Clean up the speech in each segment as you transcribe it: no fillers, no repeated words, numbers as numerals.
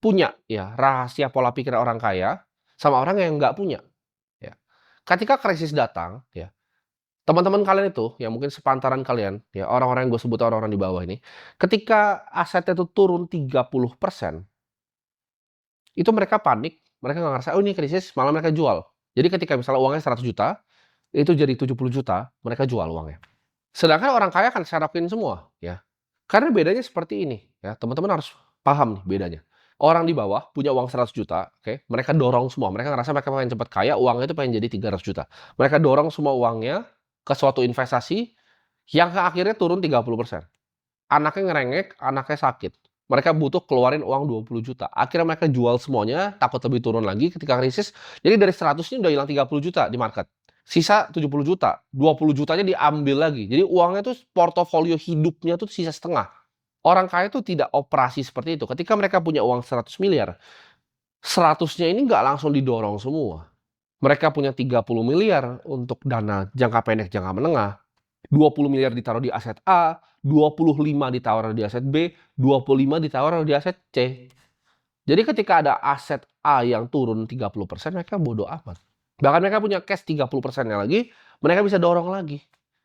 punya ya rahasia pola pikir orang kaya sama orang yang nggak punya ya. Ketika krisis datang ya, teman-teman kalian itu yang mungkin sepantaran kalian ya, orang-orang yang gue sebut orang-orang di bawah ini, ketika asetnya itu turun 30%, itu mereka panik, mereka nggak ngerasa, "Oh ini krisis," malah mereka jual. Jadi ketika misalnya uangnya 100 juta, itu jadi 70 juta, mereka jual uangnya. Sedangkan orang kaya akan serokin semua ya. Karena bedanya seperti ini ya, teman-teman harus paham nih bedanya. Orang di bawah punya uang 100 juta, oke, mereka dorong semua, mereka ngerasa mereka pengen cepat kaya, uangnya itu pengen jadi 300 juta. Mereka dorong semua uangnya ke suatu investasi yang akhirnya turun 30%. Anaknya ngerengek, anaknya sakit. Mereka butuh keluarin uang 20 juta. Akhirnya mereka jual semuanya, takut lebih turun lagi ketika krisis. Jadi dari 100 ini udah hilang 30 juta di market. Sisa 70 juta, 20 jutanya diambil lagi. Jadi uangnya tuh portofolio hidupnya tuh sisa setengah. Orang kaya itu tidak operasi seperti itu. Ketika mereka punya uang 100 miliar, 100-nya ini nggak langsung didorong semua. Mereka punya 30 miliar untuk dana jangka pendek, jangka menengah. 20 miliar ditaruh di aset A, 25 ditaruh di aset B, 25 ditaruh di aset C. Jadi ketika ada aset A yang turun 30%, mereka bodoh amat. Bahkan mereka punya cash 30%-nya lagi, mereka bisa dorong lagi.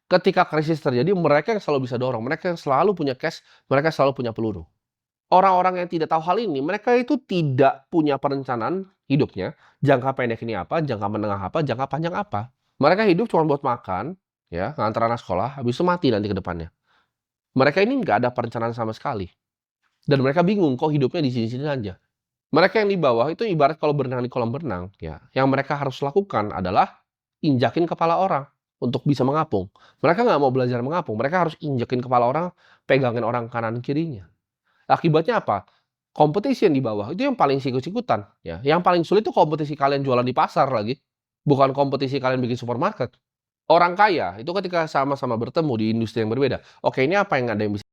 Ketika krisis terjadi, mereka yang selalu bisa dorong, mereka yang selalu punya cash, mereka selalu punya peluru. Orang-orang yang tidak tahu hal ini, mereka itu tidak punya perencanaan hidupnya, jangka pendek ini apa, jangka menengah apa, jangka panjang apa. Mereka hidup cuma buat makan, ya, ngantar anak sekolah, habis itu mati nanti ke depannya. Mereka ini nggak ada perencanaan sama sekali. Dan mereka bingung kok hidupnya di sini-sini aja. Mereka yang di bawah itu ibarat kalau berenang di kolam berenang, ya. Yang mereka harus lakukan adalah injakin kepala orang untuk bisa mengapung. Mereka nggak mau belajar mengapung, mereka harus injakin kepala orang, pegangin orang kanan kirinya. Akibatnya apa? Kompetisi yang di bawah itu yang paling sikut-sikutan, ya. Yang paling sulit itu kompetisi kalian jualan di pasar lagi, bukan kompetisi kalian bikin supermarket. Orang kaya itu ketika sama-sama bertemu di industri yang berbeda, oke ini apa yang ada yang bisa